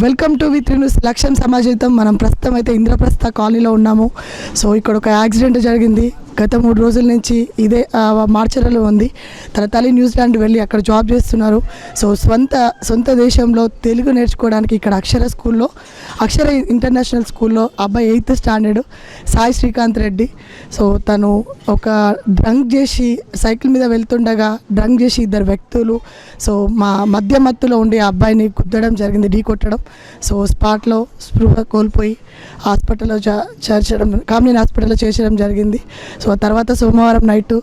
Welcome to వి3 news లక్ష్యం సమాజం. మనం ప్రస్తుతం అయితే ఇంద్రప్రస్థ కాలనీలో ఉన్నాము. సో ఇక్కడ ఒక యాక్సిడెంట్ జరిగింది. గత 3 రోజుల నుంచి ఇదే మార్చరలో ఉంది. తన తల్లి న్యూజిలాండ్ వెళ్ళి అక్కడ జాబ్ చేస్తున్నారు. సో సొంత దేశంలో తెలుగు నేర్చుకోవడానికి ఇక్కడ అక్షర ఇంటర్నేషనల్ స్కూల్లో అబ్బాయి 8th standard Sai Srikanth Reddy. So తను ఒక డ్రంక్ చేసి సైకిల్ మీద వెళ్తుండగా డ్రంక్ చేసి 2 వ్యక్తులు సో మత్తులో ఉండి ఆ అబ్బాయిని గుద్దడం జరిగింది, ఢీ కొట్టడం. సో స్పాట్లో స్పృహ కోల్పోయి హాస్పిటల్లో కామినేని హాస్పిటల్లో చేర్చడం జరిగింది. సో తర్వాత సోమవారం నైట్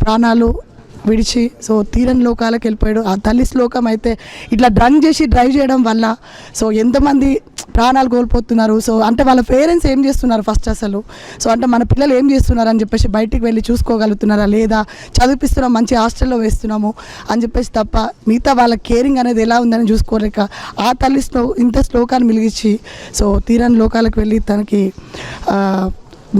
ప్రాణాలు విడిచి సో తీరని లోకాలకు వెళ్ళిపోయాడు. ఆ తల్లి శ్లోకం అయితే ఇట్లా డ్రంక్ చేసి డ్రైవ్ చేయడం వల్ల సో ఎంతమంది ప్రాణాలు కోల్పోతున్నారు. సో అంటే వాళ్ళ పేరెంట్స్ ఏం చేస్తున్నారు ఫస్ట్ అసలు, సో అంటే మన పిల్లలు ఏం చేస్తున్నారు అని చెప్పేసి బయటికి వెళ్ళి చూసుకోగలుగుతున్నారా లేదా, చదివిస్తున్నాం మంచి హాస్టల్లో వేస్తున్నాము అని చెప్పేసి తప్ప మిగతా వాళ్ళ కేరింగ్ అనేది ఎలా ఉందని చూసుకోలేక ఆ తల్లి ఇంత శ్లోకాన్ని మిలిగించి సో తీరని లోకాలకు వెళ్ళి తనకి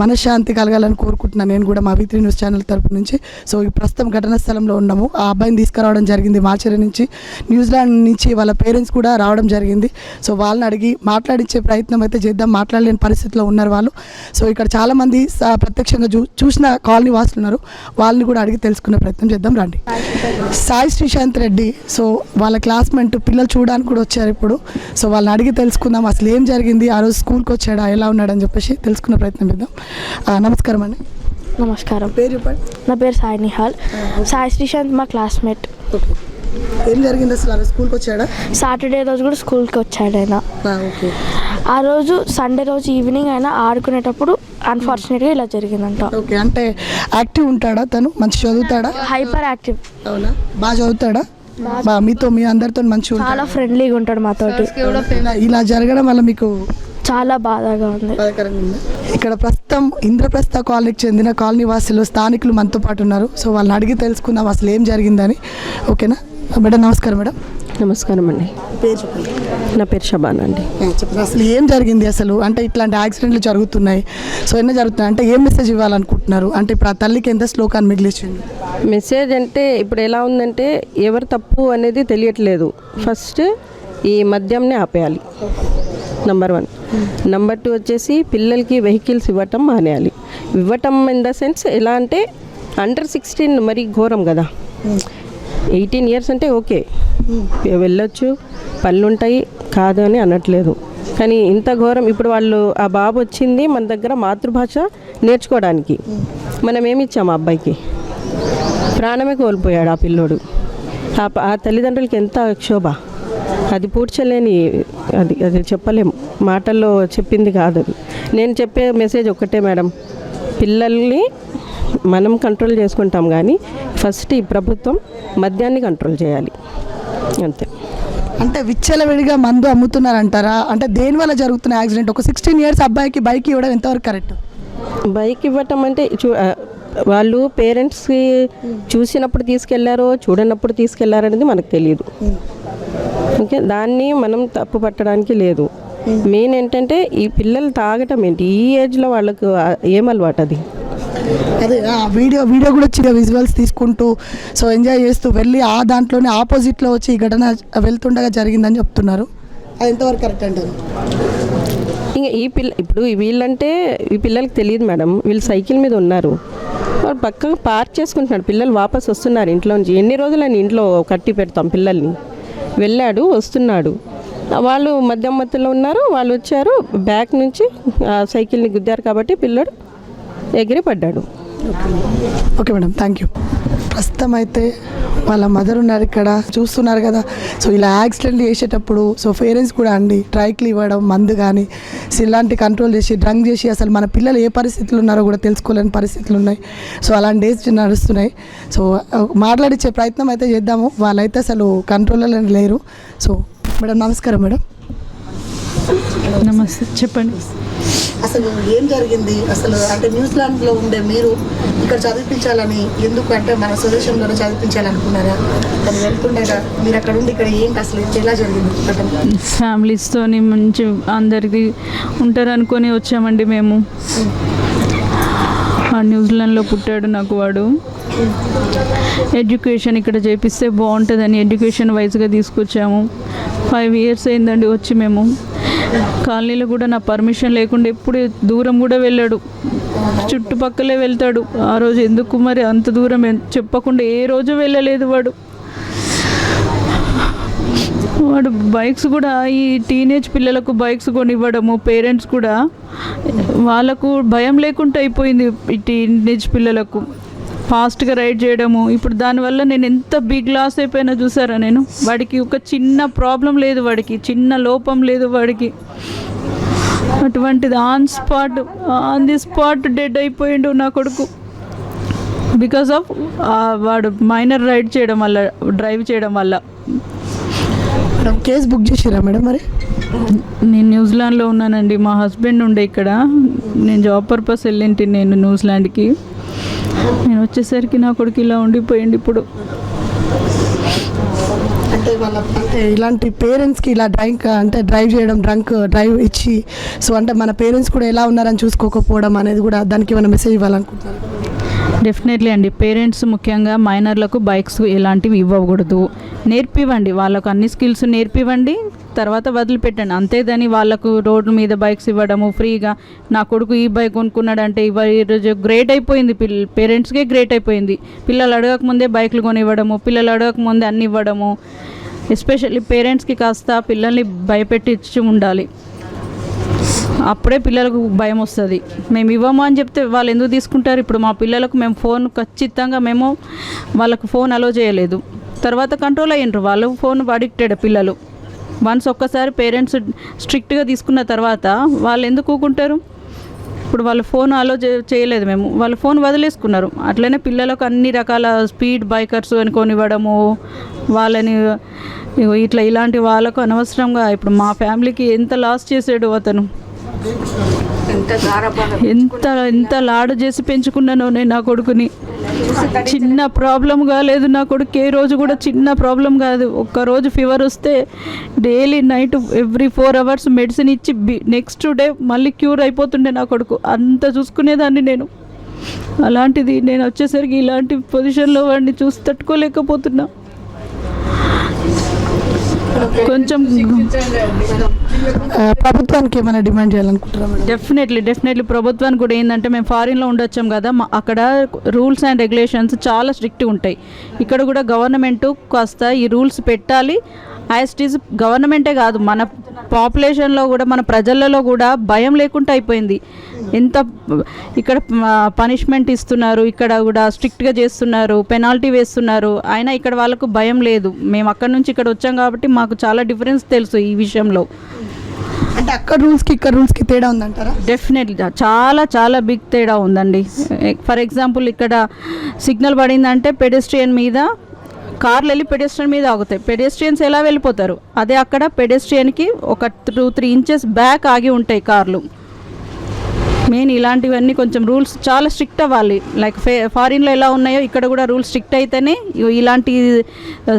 మనశ్శాంతి కలగాలని కోరుకుంటున్నాను నేను కూడా మా వి3 న్యూస్ ఛానల్ తరపు నుంచి. సో ఈ ప్రస్తుతం ఘటనా స్థలంలో ఉన్నాము. ఆ అబ్బాయిని తీసుకురావడం జరిగింది మార్చరి నుంచి, న్యూజిలాండ్ నుంచి వాళ్ళ పేరెంట్స్ కూడా రావడం జరిగింది. సో వాళ్ళని అడిగి మాట్లాడించే ప్రయత్నం అయితే చేద్దాం. మాట్లాడలేని పరిస్థితిలో ఉన్నారు వాళ్ళు. సో ఇక్కడ చాలామంది ప్రత్యక్షంగా చూసిన కాలనీ వాసులు ఉన్నారు, వాళ్ళని కూడా అడిగి తెలుసుకునే ప్రయత్నం చేద్దాం రండి. సాయి శ్రీకాంత్ రెడ్డి సో వాళ్ళ క్లాస్మేట్ పిల్లలు చూడడానికి కూడా వచ్చారు ఇప్పుడు. సో వాళ్ళని అడిగి తెలుసుకుందాం అసలు ఏం జరిగింది, ఆ రోజు స్కూల్కి వచ్చాడా, ఎలా ఉన్నాడని చెప్పేసి తెలుసుకునే ప్రయత్నం చేద్దాం. నమస్కారం అండి. నమస్కారం. పేరు చెప్పండి. నా పేరు సాయి నిహాల్. సాయి శ్రీశాంత్ మా క్లాస్మేట్. ఏం జరిగింది అసలు, ఆ స్కూల్కి వచ్చాడా? సాటర్డే రోజు కూడా స్కూల్కి వచ్చాడు ఆయన. ఆ రోజు సండే రోజు ఈవినింగ్ ఆయన ఆడుకునేటప్పుడు అన్ఫార్చునేట్గా ఇలా జరిగిందంట. ఓకే, అంటే యాక్టివ్ ఉంటాడా తను, మంచి చదువుతాడా? Hyper active. అవునా, బాగా చదువుతాడా? మీతో మీ అందరితో మంచిగా చాలా ఫ్రెండ్లీగా ఉంటాడు మాతోటి. ఇలా జరగడం వల్ల మీకు చాలా బాధగా ఉంది. ఇక్కడ ప్రస్తుతం ఇంద్రప్రస్థ కాలనీకి చెందిన కాలనీ వాసులు స్థానికులు మనతో పాటు ఉన్నారు. సో వాళ్ళని అడిగి తెలుసుకుందాం అసలు ఏం జరిగిందని. ఓకేనా మేడం? నమస్కారం మేడం. నమస్కారం అండి. పేరు చెప్పండి. నా పేరు షబాన్ అండి. చెప్పండి అసలు ఏం జరిగింది అసలు, అంటే ఇట్లాంటి యాక్సిడెంట్లు జరుగుతున్నాయి, సో ఎన్నో జరుగుతున్నాయి, అంటే ఏం మెసేజ్ ఇవ్వాలనుకుంటున్నారు? అంటే ఇప్పుడు ఆ తల్లికి ఎంత శ్లోకాన్ని మిగిలించింది మెసేజ్ అంటే ఇప్పుడు ఎలా ఉందంటే ఎవరు తప్పు అనేది తెలియట్లేదు. ఫస్ట్ ఈ మద్యంని ఆపేయాలి, నెంబర్ 1. నెంబర్ 2 వచ్చేసి పిల్లలకి వెహికల్స్ ఇవ్వటం మానేయాలి. ఇవ్వటం ఇన్ ద సెన్స్ ఎలా అంటే అండర్ 16 మరి ఘోరం కదా. 18 years అంటే ఓకే, వెళ్ళొచ్చు, పనులు ఉంటాయి, కాదు అని అనట్లేదు. కానీ ఇంత ఘోరం ఇప్పుడు వాళ్ళు ఆ బాబు వచ్చింది మన దగ్గర మాతృభాష నేర్చుకోవడానికి. మనం ఏమి ఇచ్చాము ఆ అబ్బాయికి? ప్రాణమే కోల్పోయాడు ఆ పిల్లోడు. ఆ తల్లిదండ్రులకి ఎంత క్షోభ, అది పూడ్చలేని, అది చెప్పలేము, మాటల్లో చెప్పింది కాదు. నేను చెప్పే మెసేజ్ ఒక్కటే మేడం, పిల్లల్ని మనం కంట్రోల్ చేసుకుంటాం కానీ ఫస్ట్ ఈ ప్రభుత్వం మద్యాన్ని కంట్రోల్ చేయాలి అంతే. అంటే విచ్చలవిడిగా మందు అమ్ముతున్నారంటారా? అంటే దేనివల్ల జరుగుతున్న యాక్సిడెంట్? ఒక 16 years అబ్బాయికి బైక్ ఇవ్వడం ఎంతవరకు కరెక్ట్? బైక్ ఇవ్వటం అంటే వాళ్ళు పేరెంట్స్కి చూసినప్పుడు తీసుకెళ్లారో చూడనప్పుడు తీసుకెళ్లారో అనేది మనకు తెలియదు. ఓకే, దాన్ని మనం తప్పు పట్టడానికి లేదు. మెయిన్ ఏంటంటే ఈ పిల్లలు తాగటం ఏంటి, ఈ ఏజ్లో వాళ్ళకు ఏం అలవాటు అది. అదే వీడియో కూడా వచ్చిన విజువల్స్ తీసుకుంటూ సో ఎంజాయ్ చేస్తూ వెళ్ళి ఆ దాంట్లోనే ఆపోజిట్లో వచ్చి ఈ ఘటన వెళ్తుండగా జరిగిందని చెప్తున్నారు. అది ఎంతవరకు కరెక్ట్ అంటారు? ఇంకా ఇప్పుడు వీళ్ళంటే ఈ పిల్లలకి తెలియదు మేడం, వీళ్ళు సైకిల్ మీద ఉన్నారు, వాళ్ళు పక్కగా పార్క్ చేసుకుంటున్నాడు, పిల్లలు వాపస్ వస్తున్నారు ఇంట్లో నుంచి. ఎన్ని రోజులని ఇంట్లో కట్టి పెడతాం పిల్లల్ని? వెళ్ళాడు, వస్తున్నాడు, వాళ్ళు మధ్యలో ఉన్నారు, వాళ్ళు వచ్చారు, బ్యాక్ నుంచి సైకిల్ని గుద్దారు కాబట్టి పిల్లడు ఎగిరి పడ్డాడు. Okay madam, thank you. ప్రస్తుతం అయితే వాళ్ళ మదర్ ఉన్నారు ఇక్కడ, చూస్తున్నారు కదా. సో ఇలా యాక్సిడెంట్ చేసేటప్పుడు సో పేరెంట్స్ కూడా అండి ట్రైక్లు ఇవ్వడం, మందు కానీ సో ఇలాంటి కంట్రోల్ చేసి డ్రంక్ చేసి అసలు మన పిల్లలు ఏ పరిస్థితులు ఉన్నారో కూడా తెలుసుకోలేని పరిస్థితులు ఉన్నాయి. సో అలాంటి డేస్ నడుస్తున్నాయి. సో మాట్లాడించే ప్రయత్నం అయితే చేద్దాము. వాళ్ళైతే అసలు కంట్రోల్లో లేరు. సో మేడం నమస్కారం. మేడం నమస్తే, చెప్పండి. అసలు ఏం జరిగింది? అసలు అంటే న్యూజిలాండ్లో ఉండే మీరు ఇక్కడ చదివించాలని ఎందుకు, అంటే మన స్వదేశంలోనే చదివించాలనుకున్నారా? అది వెళ్తుండగా మీరు అక్కడ ఉండి ఇక్కడ ఏంటి అసలు ఎలా జరిగింది? ఫ్యామిలీస్తోని మంచి అందరికీ ఉంటారు అనుకొని వచ్చామండి మేము. న్యూజిలాండ్లో పుట్టాడు నాకు వాడు. ఎడ్యుకేషన్ ఇక్కడ చేపిస్తే బాగుంటుందని ఎడ్యుకేషన్ వైజ్గా తీసుకొచ్చాము. 5 years అయిందండి వచ్చి మేము. కాలనీలో కూడా నా పర్మిషన్ లేకుండా ఎప్పుడు దూరం కూడా వెళ్ళాడు, చుట్టుపక్కలే వెళ్తాడు. ఆ రోజు ఎందుకు మరి అంత దూరం చెప్పకుండా ఏ రోజు వెళ్ళలేదు వాడు. బైక్స్ కూడా ఈ టీనేజ్ పిల్లలకు బైక్స్ కొనివ్వడము, పేరెంట్స్ కూడా వాళ్ళకు భయం లేకుండా అయిపోయింది. ఈ టీనేజ్ పిల్లలకు ఫాస్ట్గా రైడ్ చేయడము. ఇప్పుడు దానివల్ల నేను ఎంత బిగ్ లాస్ అయిపోయినా చూసారా నేను. వాడికి ఒక చిన్న ప్రాబ్లం లేదు, వాడికి చిన్న లోపం లేదు వాడికి. అటువంటిది ఆన్ ది స్పాట్ డెడ్ అయిపోయిండు నా కొడుకు. బికాస్ ఆఫ్ వాడు మైనర్ రైడ్ చేయడం వల్ల, డ్రైవ్ చేయడం వల్ల. కేసు బుక్ చేసిరా మేడం? మరి నేను న్యూజిలాండ్లో ఉన్నానండి. మా హస్బెండ్ ఉండే ఇక్కడ. నేను జాబ్ పర్పస్ వెళ్ళింటి నేను న్యూజిలాండ్కి. నేను వచ్చేసరికి నా కొడుకు ఇలా ఉండిపోయింది ఇప్పుడు. అంటే వాళ్ళ అంటే ఇలాంటి పేరెంట్స్కి ఇలా డ్రైవ్ చేయడం, డ్రైవ్ ఇచ్చి సో అంటే మన పేరెంట్స్ కూడా ఎలా ఉన్నారని చూసుకోకపోవడం అనేది కూడా దానికి ఏమైనా మెసేజ్ ఇవ్వాలనుకుంటున్నారు? డెఫినెట్లీ అండి. పేరెంట్స్ ముఖ్యంగా మైనర్లకు బైక్స్ ఎలాంటివి ఇవ్వకూడదు. నేర్పివ్వండి, వాళ్ళకు అన్ని స్కిల్స్ నేర్పివ్వండి, తర్వాత వదిలిపెట్టండి. అంతేదని వాళ్ళకు రోడ్డు మీద బైక్స్ ఇవ్వడము ఫ్రీగా. నా కొడుకు ఈ బైక్ కొనుక్కున్నాడంటే ఈరోజు గ్రేట్ అయిపోయింది, పేరెంట్స్కే గ్రేట్ అయిపోయింది. పిల్లలు అడగకముందే బైక్లు కొనివ్వడము, పిల్లలు అడగకముందే అన్ని ఇవ్వడము. ఎస్పెషల్లీ పేరెంట్స్కి కాస్త పిల్లల్ని భయపెట్టించి ఉండాలి. అప్పుడే పిల్లలకు భయం వస్తుంది. మేము ఇవ్వము అని చెప్తే వాళ్ళు ఎందుకు తీసుకుంటారు? ఇప్పుడు మా పిల్లలకు మేము ఫోన్ ఖచ్చితంగా మేము వాళ్ళకు ఫోన్ అలో చేయలేదు. తర్వాత కంట్రోల్ అయ్యిండ్రు వాళ్ళు. ఫోన్ అడిక్టెడ్ పిల్లలు. వన్స్ ఒక్కసారి పేరెంట్స్ స్ట్రిక్ట్గా తీసుకున్న తర్వాత వాళ్ళు ఎందుకు ఊకుంటారు? ఇప్పుడు వాళ్ళు ఫోన్ అలో చేయలేదు మేము, వాళ్ళు ఫోన్ వదిలేసుకున్నారు. అట్లనే పిల్లలకు అన్ని రకాల స్పీడ్ బైకర్స్ అని కొనివ్వడము, వాళ్ళని ఇలాంటి వాళ్ళకు అనవసరంగా ఇప్పుడు మా ఫ్యామిలీకి ఎంత లాస్ చేసాడు అతను. ఎంత లాడు చేసి పెంచుకున్నానో నేను నా కొడుకుని. చిన్న ప్రాబ్లం కాలేదు నా కొడుకు, ఏ రోజు కూడా చిన్న ప్రాబ్లం కాదు. ఒక్కరోజు ఫీవర్ వస్తే daily night every 4 hours medicine ఇచ్చి నెక్స్ట్ డే మళ్ళీ క్యూర్ అయిపోతుండే నా కొడుకు. అంత చూసుకునేదాన్ని నేను. అలాంటిది నేను వచ్చేసరికి ఇలాంటి పొజిషన్లో వాడిని చూసి తట్టుకోలేకపోతున్నా. కొంచెం ప్రభుత్వానికి ఏమైనా డిమాండ్ చేయాలనుకుంటున్నాం? డెఫినెట్లీ ప్రభుత్వానికి కూడా ఏంటంటే మేము ఫారిన్లో ఉండొచ్చాం కదా, అక్కడ రూల్స్ అండ్ రెగ్యులేషన్స్ చాలా స్ట్రిక్ట్గా ఉంటాయి. ఇక్కడ కూడా గవర్నమెంట్ కాస్త ఈ రూల్స్ పెట్టాలి. యాజ్ ఇట్ ఈజ్ గవర్నమెంటే కాదు, మన పాపులేషన్లో కూడా, మన ప్రజలలో కూడా భయం లేకుండా అయిపోయింది. ఎంత ఇక్కడ పనిష్మెంట్ ఇస్తున్నారు, ఇక్కడ కూడా స్ట్రిక్ట్గా చేస్తున్నారు, పెనాల్టీ వేస్తున్నారు. అయినా ఇక్కడ వాళ్ళకు భయం లేదు. మేము అక్కడ నుంచి ఇక్కడ వచ్చాం కాబట్టి మాకు చాలా డిఫరెన్స్ తెలుసు ఈ విషయంలో. అంటే అక్కడ రూల్స్కి ఇక్కడ రూల్స్కి తేడా ఉందంటారా? డెఫినెట్లీ చాలా బిగ్ తేడా ఉందండి. ఫర్ ఎగ్జాంపుల్ ఇక్కడ సిగ్నల్ పడిందంటే పెడెస్ట్రియన్ మీద కార్లు వెళ్ళి పెడెస్ట్రియన్ మీద ఆగుతాయి. పెడెస్ట్రియన్స్ ఎలా వెళ్ళిపోతారు? అదే అక్కడ పెడెస్ట్రియన్కి ఒక 2-3 inches బ్యాక్ ఆగి ఉంటాయి కార్లు. మెయిన్ ఇలాంటివన్నీ కొంచెం రూల్స్ చాలా స్ట్రిక్ట్ అవ్వాలి. లైక్ ఫారిన్లో ఎలా ఉన్నాయో ఇక్కడ కూడా రూల్స్ స్ట్రిక్ట్ అయితేనే ఇలాంటి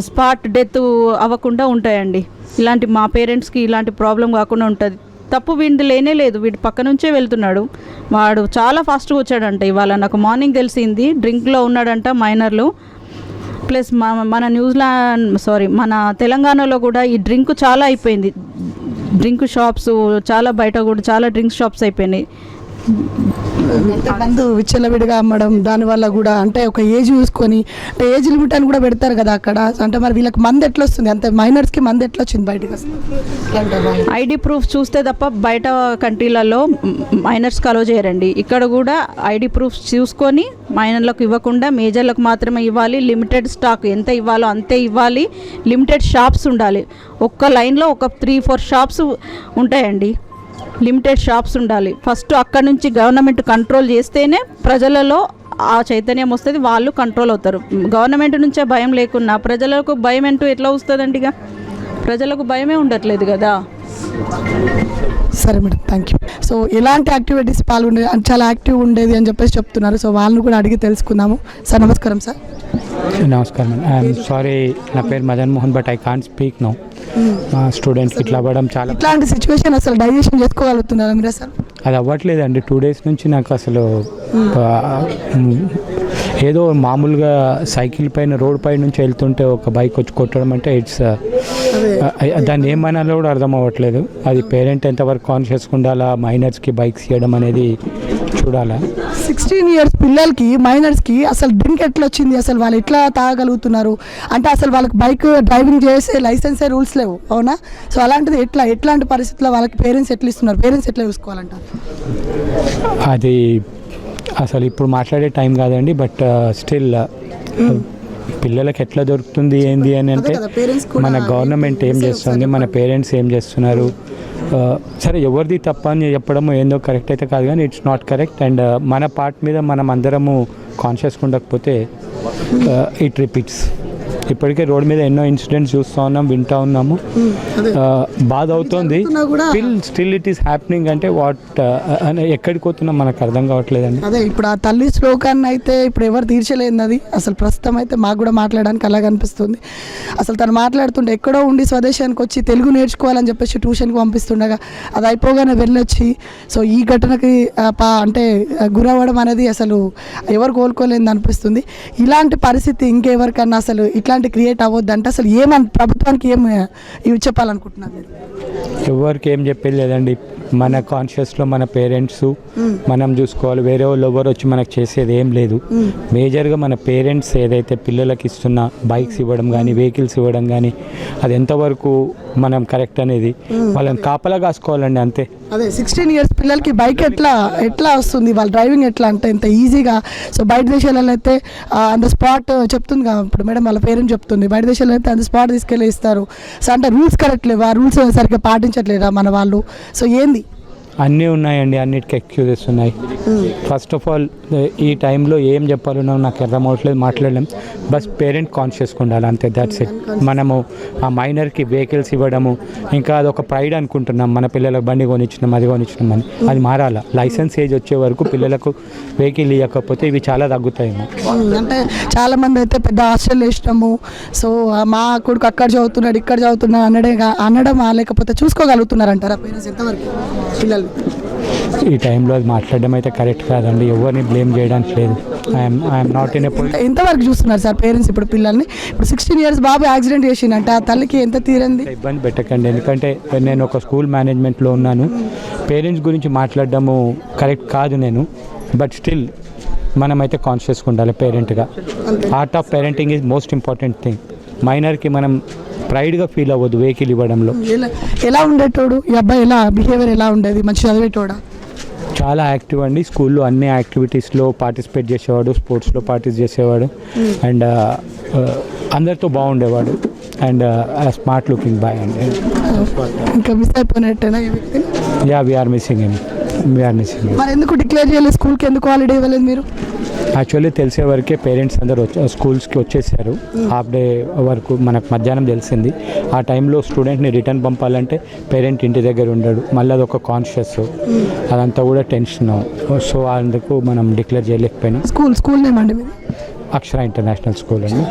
స్పాట్ డెత్ అవ్వకుండా ఉంటాయండి. ఇలాంటి మా పేరెంట్స్కి ఇలాంటి ప్రాబ్లం కాకుండా ఉంటుంది. తప్పు వీడిది లేనే లేదు, వీడి పక్క నుంచే వెళ్తున్నాడు. వాడు చాలా ఫాస్ట్గా వచ్చాడంట. ఇవాళ నాకు మార్నింగ్ తెలిసింది డ్రింక్లో ఉన్నాడంట మైనర్లు. ప్లస్ మన తెలంగాణలో కూడా ఈ డ్రింక్ చాలా అయిపోయింది. డ్రింక్ షాప్స్ చాలా, బయట కూడా చాలా డ్రింక్ షాప్స్ అయిపోయినాయి. మందు విచ్చలవిడిగా అమ్మడం దానివల్ల కూడా అంటే ఒక ఏజ్ చూసుకొని అంటే ఏజ్ లిమిట్ అని కూడా పెడతారు కదా అక్కడ, అంటే మరి వీళ్ళకి మందు ఎట్లా వస్తుంది, అంటే మైనర్స్కి మందు ఎట్లా వచ్చింది బయటకు వస్తుంది? ఐడి ప్రూఫ్ చూస్తే తప్ప బయట కంట్రీలలో మైనర్స్కి అలో చేయరండి. ఇక్కడ కూడా ఐడి ప్రూఫ్ చూసుకొని మైనర్లకు ఇవ్వకుండా మేజర్లకు మాత్రమే ఇవ్వాలి. లిమిటెడ్ స్టాక్ ఎంత ఇవ్వాలో అంతే ఇవ్వాలి. లిమిటెడ్ షాప్స్ ఉండాలి. ఒక్క లైన్లో ఒక 3-4 షాప్స్ ఉంటాయండి. లిమిటెడ్ షాప్స్ ఉండాలి. ఫస్ట్ అక్కడ నుంచి గవర్నమెంట్ కంట్రోల్ చేస్తేనే ప్రజలలో ఆ చైతన్యం వస్తుంది, వాళ్ళు కంట్రోల్ అవుతారు. గవర్నమెంట్ నుంచే భయం లేకున్నా ప్రజలకు భయం అంటూ ఎట్లా వస్తుందండి? ఇక ప్రజలకు భయమే ఉండట్లేదు కదా. సరే మేడం, థ్యాంక్ యూ. సో ఎలాంటి యాక్టివిటీస్ పాల్గొండేది, చాలా యాక్టివ్ ఉండేది అని చెప్పేసి చెప్తున్నారు. సో వాళ్ళని కూడా అడిగి తెలుసుకుందాము. సార్ నమస్కారం. సార్ నమస్కారం అండి. ఐఎమ్ సారీ, నా పేరు Madan Mohan, but I can't speak now. మా స్టూడెంట్కి ఇట్లా అవ్వడం చాలా, ఇట్లాంటి సిచ్యువేషన్ అసలు డైజెషన్ చేసుకోగలుగుతున్నారా మీరు అసలు? అది అవ్వట్లేదండి. 2 days నుంచి నాకు అసలు ఏదో మామూలుగా సైకిల్ పైన రోడ్ పై నుంచి వెళ్తుంటే ఒక బైక్ వచ్చి కొట్టడం అంటే ఇట్స్ దాన్ని ఏమనాలో కూడా అర్థం అవ్వట్లేదు. అది పేరెంట్ ఎంతవరకు కాన్షియస్గా ఉండాలా, మైనర్స్కి బైక్స్ ఇవ్వడం అనేది చూడాలా. 16 years పిల్లలకి మైనర్స్కి అసలు డ్రింక్ ఎట్లా వచ్చింది, అసలు వాళ్ళు ఎట్లా తాగలుగుతున్నారు? అంటే అసలు వాళ్ళకి బైక్ డ్రైవింగ్ చేసే లైసెన్సే రూల్స్ లేవు, అవునా? సో అలాంటిది ఎట్లాంటి పరిస్థితుల్లో వాళ్ళకి పేరెంట్స్ ఎట్లా ఇస్తున్నారు, పేరెంట్స్ ఎట్లా చూసుకోవాలంటారు? అది అసలు ఇప్పుడు మాట్లాడే టైం కాదండి. బట్ స్టిల్ పిల్లలకి ఎట్లా దొరుకుతుంది ఏంది అని అంటే మన గవర్నమెంట్ ఏం చేస్తుంది, మన పేరెంట్స్ ఏం చేస్తున్నారు. సరే ఎవరిది తప్ప అని చెప్పడము ఏందో కరెక్ట్ అయితే కాదు, కానీ ఇట్స్ నాట్ కరెక్ట్. అండ్ మన పార్ట్ మీద మనం అందరము కాన్షియస్గా ఉండకపోతే ఇట్ రిపీట్స్. ఇప్పటికే రోడ్ మీద ఎన్నో ఇన్సిడెంట్స్ చూస్తూ ఉన్నాం, వింటూ ఉన్నాము. బాధ అవుతుంది. Still it is happening. అంటే వాట్ ఎక్కడికి పోతున్నాం మనకు అర్థం కావట్లేదండి. అదే ఇప్పుడు ఆ తల్లి శ్లోకాన్ని అయితే ఇప్పుడు ఎవరు తీర్చలేదు. అది అసలు ప్రస్తుతం అయితే మాకు కూడా మాట్లాడడానికి అలాగ అనిపిస్తుంది. అసలు తను మాట్లాడుతుంటే ఎక్కడో ఉండి స్వదేశానికి వచ్చి తెలుగు నేర్చుకోవాలని చెప్పేసి ట్యూషన్కి పంపిస్తుండగా అది అయిపోగానే వెళ్ళొచ్చి సో ఈ ఘటనకి అంటే గురవ్వడం అనేది అసలు ఎవరు కోలుకోలేదని అనిపిస్తుంది. ఇలాంటి పరిస్థితి ఇంకెవరికన్నా అసలు ఇట్లాంటి క్రియేట్ అవ్వద్దు అంటే అసలు ప్రభుత్వానికి ఇవి చెప్పాలనుకుంటున్నారు మీరు? ఎవరికి ఏం చెప్పేది లేదండి. మన కాన్షియస్లో మన పేరెంట్స్ మనం చూసుకోవాలి. వేరే వాళ్ళు ఎవరు వచ్చి మనకు చేసేది ఏం లేదు. మేజర్గా మన పేరెంట్స్ ఏదైతే పిల్లలకి ఇస్తున్న బైక్స్ ఇవ్వడం కానీ వెహికల్స్ ఇవ్వడం కానీ అది ఎంతవరకు మనం కరెక్ట్ అనేది వాళ్ళని కాపలా కాసుకోవాలండి, అంతే. అదే 16 years పిల్లలకి బైక్ ఎట్లా వస్తుంది, వాళ్ళ డ్రైవింగ్ ఎట్లా అంటే ఇంత ఈజీగా. సో బయట దేశాలలో అయితే ఆన్ ద స్పాట్ చెప్తుంది కదా ఇప్పుడు మేడం, వాళ్ళ పేరెంట్ చెప్తుంది, బయట దేశాల్లో అయితే ఆన్ ద స్పాట్ తీసుకెళ్ళి ఇస్తారు. సో అంటే రూల్స్ కరెక్ట్ లేవు, ఆ రూల్స్ సరిగ్గా పాటించట్లేదా మన వాళ్ళు? సో ఏంది? అన్నీ ఉన్నాయండి, అన్నిటికీ ఎక్స్క్యూజెస్ ఉన్నాయి. ఫస్ట్ ఆఫ్ ఆల్ ఈ టైంలో ఏం చెప్పాలన్నా నాకు అర్థం అవ్వట్లేదు, మాట్లాడలేం. బస్ పేరెంట్ కాన్షియస్గా ఉండాలి, అంతే. That's it. మనము ఆ మైనర్కి వెహికల్స్ ఇవ్వడము ఇంకా అదొక ప్రైడ్ అనుకుంటున్నాం, మన పిల్లలకు బండి కొనిచ్చినాం అది కొనిచ్చినాం అని. అది మారాలా. లైసెన్స్ ఏజ్ వచ్చే వరకు పిల్లలకు వెహికల్ ఇవ్వకపోతే ఇవి చాలా తగ్గుతాయి. అంటే చాలామంది అయితే పెద్ద హాస్టల్ వేసినాము, సో మా కొడుకు అక్కడ చదువుతున్నాడు ఇక్కడ చదువుతున్నాడు అనడమా లేకపోతే చూసుకోగలుగుతున్నారంటారా పేరెంట్స్ ఎంతవరకు పిల్లలు? ఈ టైంలో అది మాట్లాడడం అయితే కరెక్ట్ కాదండి. ఎవరిని బ్లేమ్ చేయడానికి లేదు. I'm not in a point. ఎంతవరకు చూస్తున్నారు సార్ పేరెంట్స్ ఇప్పుడు పిల్లల్ని? ఇప్పుడు 16 years బాబు యాక్సిడెంట్ చేసిందంటే ఆ తల్లికి ఎంత తీరంది? ఇబ్బంది పెట్టకండి, ఎందుకంటే నేను ఒక స్కూల్ మేనేజ్మెంట్లో ఉన్నాను. పేరెంట్స్ గురించి మాట్లాడడము కరెక్ట్ కాదు నేను. బట్ స్టిల్ మనమైతే కాన్షియస్గా ఉండాలి పేరెంట్గా. Art of parenting is most important thing. మైనర్కి మనం ప్రైడ్గా ఫీల్ అవ్వద్దు వెహికల్ ఇవ్వడంలో. ఎలా ఉండేటోడు ఈ అబ్బాయి? ఎలా బిహేవియర్ ఎలా ఉండేది? మంచి చదివేటోడా? చాలా యాక్టివ్ అండి. స్కూల్లో అన్ని యాక్టివిటీస్లో పార్టిసిపేట్ చేసేవాడు, స్పోర్ట్స్లో పార్టిసిపేట్ చేసేవాడు. అండ్ అందరితో బాగుండేవాడు. అండ్ స్మార్ట్ లుకింగ్ బాయ్ అండి. ఇంకా మిస్ అయిపోయినట్టేనా ఈ వ్యక్తిని? Yeah, we are missing him. మరి ఎందుకు డిక్లేర్ చేయలేదు? స్కూల్కి ఎందుకు హాలిడే ఇవ్వలేదు మీరు? యాక్చువల్లీ తెలిసే వరకే పేరెంట్స్ అందరూ స్కూల్స్కి వచ్చేసారు. హాఫ్ డే వరకు మనకు మధ్యాహ్నం తెలిసింది. ఆ టైంలో స్టూడెంట్ని రిటర్న్ పంపాలంటే పేరెంట్ ఇంటి దగ్గర ఉండడు, మళ్ళీ అదొక కాన్షియస్, అదంతా కూడా టెన్షన్. సో అందుకు మనం డిక్లేర్ చేయలేకపోయినాం. స్కూల్ నేమ్ అండి మీది? అక్షర ఇంటర్నేషనల్ స్కూల్ అండి.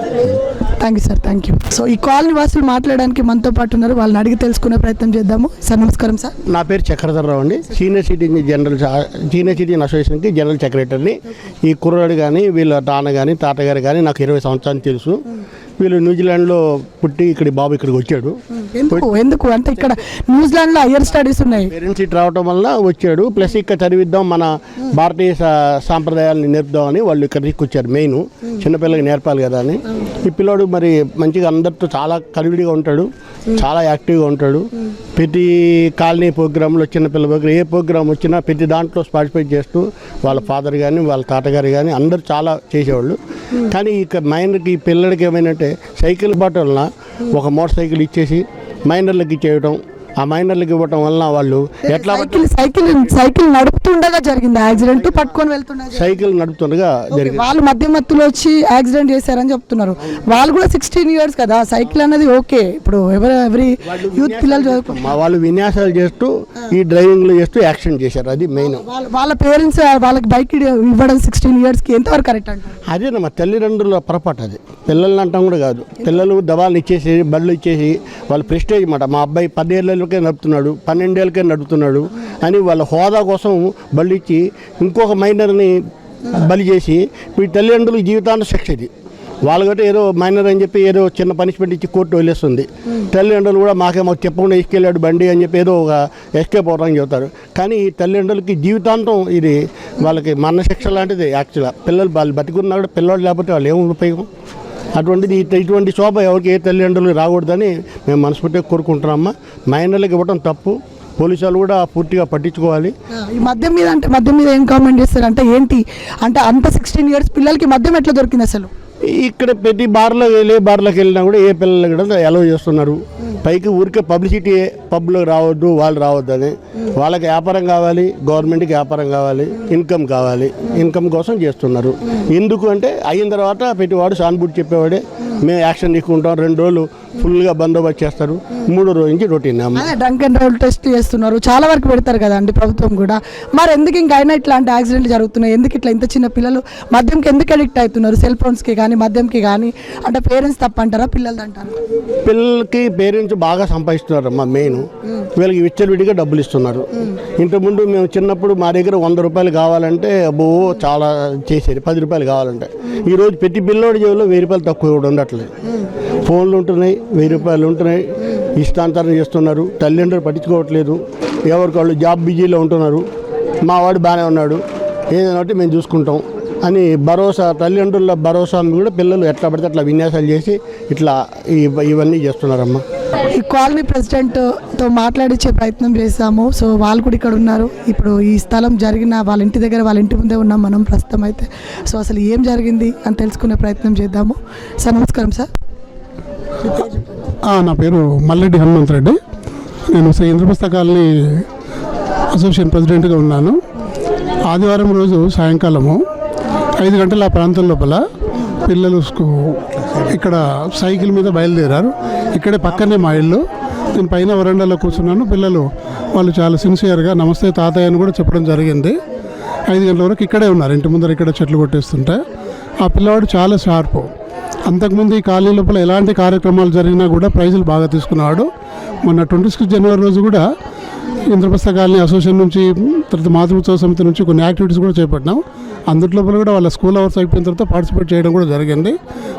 Thank you sir, thank you. So ఈ కాలనీ వాసులు మాట్లాడడానికి మనతో పాటు ఉన్నారు, వాళ్ళని అడిగి తెలుసుకునే ప్రయత్నం చేద్దాము. సార్ నమస్కారం సార్. నా పేరు చక్రధర్రావు అండి. సీనియర్ సిటిజన్ అసోసియేషన్కి జనరల్ సెక్రటరీని. ఈ కుర్రాడు కానీ వీళ్ళ నాన్న కానీ తాతగారు కానీ నాకు 20 సంవత్సరాలు తెలుసు. వీళ్ళు న్యూజిలాండ్లో పుట్టి ఇక్కడ బాబు ఇక్కడికి వచ్చాడు. ఎందుకు అంటే ఇక్కడ న్యూజిలాండ్లో హయ్యర్ స్టడీస్ ఉన్నాయి, పేరెంట్స్ ఇటు రావడం వల్ల వచ్చాడు. ప్లస్ ఇక్కడ చదివిద్దాం, మన భారతీయ సాంప్రదాయాలను నేర్పుదామని వాళ్ళు ఇక్కడ తీసుకొచ్చారు. మెయిన్ చిన్నపిల్లలకి నేర్పాలి కదా అని. ఈ పిల్లోడు మరి మంచిగా అందరితో చాలా కలివిడిగా ఉంటాడు, చాలా యాక్టివ్గా ఉంటాడు. ప్రతి కాలనీ ప్రోగ్రాంలో, చిన్నపిల్లల ప్రోగ్రాం, ఏ ప్రోగ్రాం వచ్చినా ప్రతి దాంట్లో పార్టిసిపేట్ చేస్తూ వాళ్ళ ఫాదర్ కానీ వాళ్ళ తాతగారు కానీ అందరూ చాలా చేసేవాళ్ళు. కానీ ఇక మైనర్కి ఈ పిల్లలకి ఏమైందంటే సైకిల్ బాట వలన ఒక మోటార్ సైకిల్ ఇచ్చేసి మైనర్లకి ఇచ్చేయడం, ఆ మైనర్లకి ఇవ్వటం వలన వాళ్ళు ఎట్లా సైకిల్ నడుపుతుండగా జరిగింది యాక్సిడెంట్, పట్టుకొని వెళ్తుండగా సైకిల్ నడుపుతుండగా జరిగింది. వాళ్ళు మధ్యలో వచ్చి యాక్సిడెంట్ చేశారని చెప్తున్నారు. వాళ్ళు కూడా 16 years కదా, సైకిల్ అనేది ఓకే. ఇప్పుడు ఎవరి యూత్ పిల్లలు చదువుకుంటారు, వాళ్ళు విన్యాసాలు చేస్తూ ఈ డ్రైవింగ్లో చేస్తూ యాక్సిడెంట్ చేశారు. అది మెయిన్. వాళ్ళ పేరెంట్స్ వాళ్ళకి బైక్ ఇవ్వడం 16 yearsకి ఎంతవరకు కరెక్ట్ అంటారు? అదేనమ్మా తల్లిదండ్రుల పొరపాటు. అది పిల్లల్ని అంటాం కూడా కాదు. పిల్లలు దబాలను ఇచ్చేసి బళ్ళు ఇచ్చేసి వాళ్ళ ప్రెస్టేజ్ మాట, మా అబ్బాయి 10 ఏళ్ళకే నడుపుతున్నాడు, 12 ఏళ్ళకే నడుపుతున్నాడు అని వాళ్ళ హోదా కోసం బళ్ళు ఇచ్చి ఇంకొక మైనర్ని బలి చేసి మీ తల్లిదండ్రులు జీవితాంత శిక్ష. ఇది వాళ్ళకంటే ఏదో మైనర్ అని చెప్పి ఏదో చిన్న పనిష్మెంట్ ఇచ్చి కోర్టు వదిలేస్తుంది. తల్లిదండ్రులు కూడా మాకు చెప్పకుండా తీసుకెళ్ళాడు బండి అని చెప్పి ఏదో ఒక ఎస్కేప్ అవడానికి చెబుతారు. కానీ ఈ తల్లిదండ్రులకి జీవితాంతం ఇది వాళ్ళకి మరణశిక్ష లాంటిది. యాక్చువల్గా పిల్లలు వాళ్ళు బతికున్నా కూడా పిల్లలు లేకపోతే వాళ్ళు ఏమి ఉపయోగం? అటువంటిది ఇటువంటి శోభ ఎవరికి ఏ తల్లిదండ్రులు రాకూడదని మేము మనస్ఫూర్తిగా కోరుకుంటున్నామా. మైనర్లకు ఇవ్వడం తప్పు, పోలీసు వాళ్ళు కూడా పూర్తిగా పట్టించుకోవాలి. ఈ మద్యం మీద ఏం కామెంట్ చేస్తారు అంటే ఏంటి అంటే అంత 16 years పిల్లలకి మద్యం ఎట్లా దొరికింది అసలు? ఇక్కడ ప్రతి బార్లోకి వెళ్ళినా కూడా ఏ పిల్లలు కూడా అలౌ చేస్తున్నారు. పైకి ఊరికే పబ్లిసిటీ, పబ్లోకి రావద్దు, వాళ్ళు రావద్దు అని. వాళ్ళకి వ్యాపారం కావాలి, గవర్నమెంట్కి వ్యాపారం కావాలి, ఇన్కమ్ కావాలి, ఇన్కమ్ కోసం చేస్తున్నారు. ఎందుకు అంటే అయిన తర్వాత ప్రతివాడు సానుభూతి చెప్పేవాడే మేము యాక్షన్ తీసుకుంటాం, 2 రోజులు ఫుల్గా బందోబస్తు చేస్తారు, 3వ రోజు నుంచి routine. Drunk and drive test చేస్తున్నారు, చాలా వరకు పెడతారు కదా అండి ప్రభుత్వం కూడా. మరి ఎందుకు ఇంకా అయినా ఇట్లాంటి యాక్సిడెంట్లు జరుగుతున్నాయి? ఎందుకు ఇట్లా ఇంత చిన్న పిల్లలు మద్యంకి ఎందుకు అడిక్ట్ అవుతున్నారు? సెల్ ఫోన్స్కి కానీ మద్యంకి కానీ అంటే పేరెంట్స్ తప్ప అంటారా, పిల్లలు అంటారా? పిల్లలకి పేరెంట్స్ బాగా సంపాదిస్తున్నారు అమ్మా. మెయిన్ వీళ్ళకి విచ్చలవిడిగా డబ్బులు ఇస్తున్నారు. ఇంతకుముందు మేము చిన్నప్పుడు మా దగ్గర 100 రూపాయలు కావాలంటే అబ్బో చాలా చేసేది, 10 రూపాయలు కావాలంటే. ఈరోజు ప్రతి పిల్లోడి జేబులో 1000 రూపాయలు తక్కువ కూడా ఉండట్లేదు. ఫోన్లు ఉంటున్నాయి, 1000 రూపాయలు ఉంటున్నాయి, ఇష్టాంతరం చేస్తున్నారు. తల్లిదండ్రులు పట్టించుకోవట్లేదు, ఎవరికి వాళ్ళు జాబ్ బిజీలో ఉంటున్నారు. మా వాడు బాగానే ఉన్నాడు, ఏదైనా ఒకటి మేము చూసుకుంటాం అని భరోసా, తల్లిదండ్రుల భరోసా కూడా పిల్లలు ఎట్లా పడితే అట్లా విన్యాసాలు చేసి ఇట్లా ఇవన్నీ చేస్తున్నారమ్మా. ఈ కాలనీ ప్రెసిడెంట్తో మాట్లాడించే ప్రయత్నం చేశాము. సో వాళ్ళు కూడా ఇక్కడ ఉన్నారు. ఇప్పుడు ఈ స్థలం జరిగిన వాళ్ళ ఇంటి దగ్గర, వాళ్ళ ఇంటి ముందే ఉన్నాం మనం ప్రస్తుతం అయితే. సో అసలు ఏం జరిగింది అని తెలుసుకునే ప్రయత్నం చేద్దాము. సార్ నమస్కారం. సార్ నా పేరు మల్లెడ్డి హనుమంత్ రెడ్డి. నేను శ్రీ ఇంద్రప్రస్థ కాలనీ అసోసియేషన్ ప్రెసిడెంట్గా ఉన్నాను. ఆదివారం రోజు సాయంకాలము 5 గంటల ఆ ప్రాంతం లోపల పిల్లలు ఇక్కడ సైకిల్ మీద బయలుదేరారు. ఇక్కడే పక్కనే మా ఇల్లు. నేను పైన వరండాలో కూర్చున్నాను. పిల్లలు వాళ్ళు చాలా సిన్సియర్గా నమస్తే తాతయ్య అని కూడా చెప్పడం జరిగింది. 5 గంటల వరకు ఇక్కడే ఉన్నారు, ఇంటి ముందర ఇక్కడ చెట్లు కొట్టేస్తుంటే. ఆ పిల్లవాడు చాలా షార్పు. అంతకుముందు ఈ కాలనీ లోపల ఎలాంటి కార్యక్రమాలు జరిగినా కూడా ప్రైజులు బాగా తీసుకున్నాడు. మొన్న 26 జనవరి రోజు కూడా ఇంద్రప్రస్థ కాలనీ అసోసియేషన్ నుంచి, తర్వాత మాతృత్వ సమితి నుంచి కొన్ని యాక్టివిటీస్ కూడా చేపట్టినాం. అందులో కూడా వాళ్ళ స్కూల్ అవర్స్ అయిపోయిన తర్వాత పార్టిసిపేట్ చేయడం కూడా జరిగింది.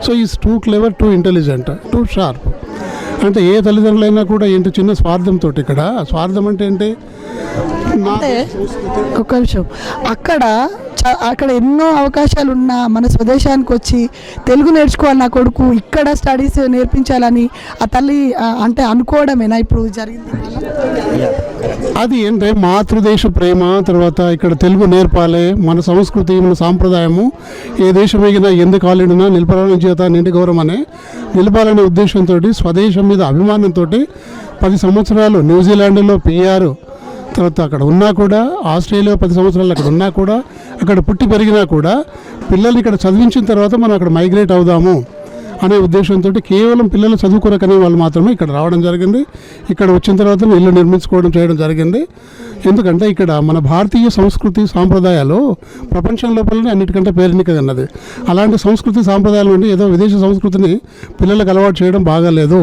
So is two clever, too intelligent, two sharp. అంటే ఏ తల్లిదండ్రులైనా కూడా ఏంటి చిన్న స్వార్థంతో. ఇక్కడ స్వార్థం అంటే ఏంటి? ఒక్క నిమిషం. అక్కడ ఎన్నో అవకాశాలు ఉన్న మన స్వదేశానికి వచ్చి తెలుగు నేర్చుకోవాలి నా కొడుకు, ఇక్కడ స్టడీస్ నేర్పించాలని ఆ తల్లి అంటే అనుకోవడమేనా ఇప్పుడు జరిగింది? అది ఏంటంటే మాతృదేశ ప్రేమ, తర్వాత ఇక్కడ తెలుగు నేర్పాలి, మన సంస్కృతి, మన సాంప్రదాయము, ఏ దేశం ఎగినా ఎందుకు కాలేడునా నిలపాలని చేత నిండి గౌరవం అనే నిలపాలనే ఉద్దేశంతో, స్వదేశం మీద అభిమానంతో 10 సంవత్సరాలు న్యూజిలాండ్లో పిఆర్, తర్వాత అక్కడ ఉన్నా కూడా, ఆస్ట్రేలియా 10 సంవత్సరాలు అక్కడ ఉన్నా కూడా, అక్కడ పుట్టి పెరిగినా కూడా పిల్లల్ని ఇక్కడ చదివించిన తర్వాత మనం అక్కడ మైగ్రేట్ అవుదాము అనే ఉద్దేశంతో కేవలం పిల్లలు చదువుకోరకనే వాళ్ళు మాత్రమే ఇక్కడ రావడం జరిగింది. ఇక్కడ వచ్చిన తర్వాత ఇల్లు నిర్మించుకోవడం చేయడం జరిగింది. ఎందుకంటే ఇక్కడ మన భారతీయ సంస్కృతి సాంప్రదాయాలు ప్రపంచం లోపలనే అన్నిటికంటే పేరెన్నికన్నది. అలాంటి సంస్కృతి సాంప్రదాయాలు నుండి ఏదో విదేశ సంస్కృతిని పిల్లలకు అలవాటు చేయడం బాగాలేదు.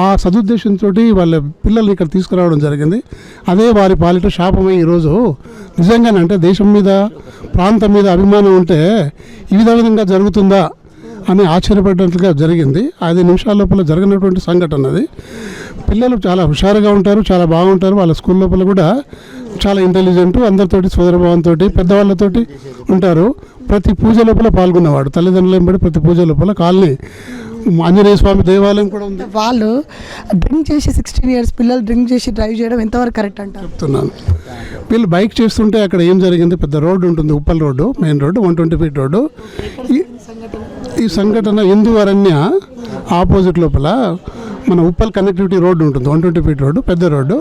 ఆ సదుద్దేశంతో వాళ్ళ పిల్లల్ని ఇక్కడ తీసుకురావడం జరిగింది. అదే వారి పాలిట శాపమై ఈరోజు నిజంగానే అంటే దేశం మీద, ప్రాంతం మీద అభిమానం ఉంటే ఈ విధంగా జరుగుతుందా అని ఆశ్చర్యపడినట్లుగా జరిగింది. 5 నిమిషాల లోపల జరిగినటువంటి సంఘటన అది. పిల్లలు చాలా హుషారుగా ఉంటారు, చాలా బాగుంటారు. వాళ్ళ స్కూల్ లోపల కూడా చాలా ఇంటెలిజెంట్, అందరితోటి సోదరభావంతో పెద్దవాళ్ళతోటి ఉంటారు. ప్రతి పూజ లోపల పాల్గొనేవాడు. తల్లిదండ్రులు ఎంబడి ప్రతి పూజ లోపల కాలనీ ఆంజనేయ స్వామి దేవాలయం కూడా ఉంది. వాళ్ళు డ్రింక్ చేసి 16 ఇయర్స్ పిల్లలు డ్రింక్ చేసి డ్రైవ్ చేయడం ఎంతవరకు కరెక్ట్ అంటారు? చెప్తున్నాను. వీళ్ళు బైక్ చేస్తుంటే అక్కడ ఏం జరిగింది, పెద్ద రోడ్డు ఉంటుంది, Uppal road, main road, 120 feet road. ఈ సంఘటన హిందూ అరణ్య ఆపోజిట్ లోపల మన ఉప్పల్ కనెక్టివిటీ రోడ్డు ఉంటుంది, 120 ఫీట్ రోడ్డు, పెద్ద రోడ్డు.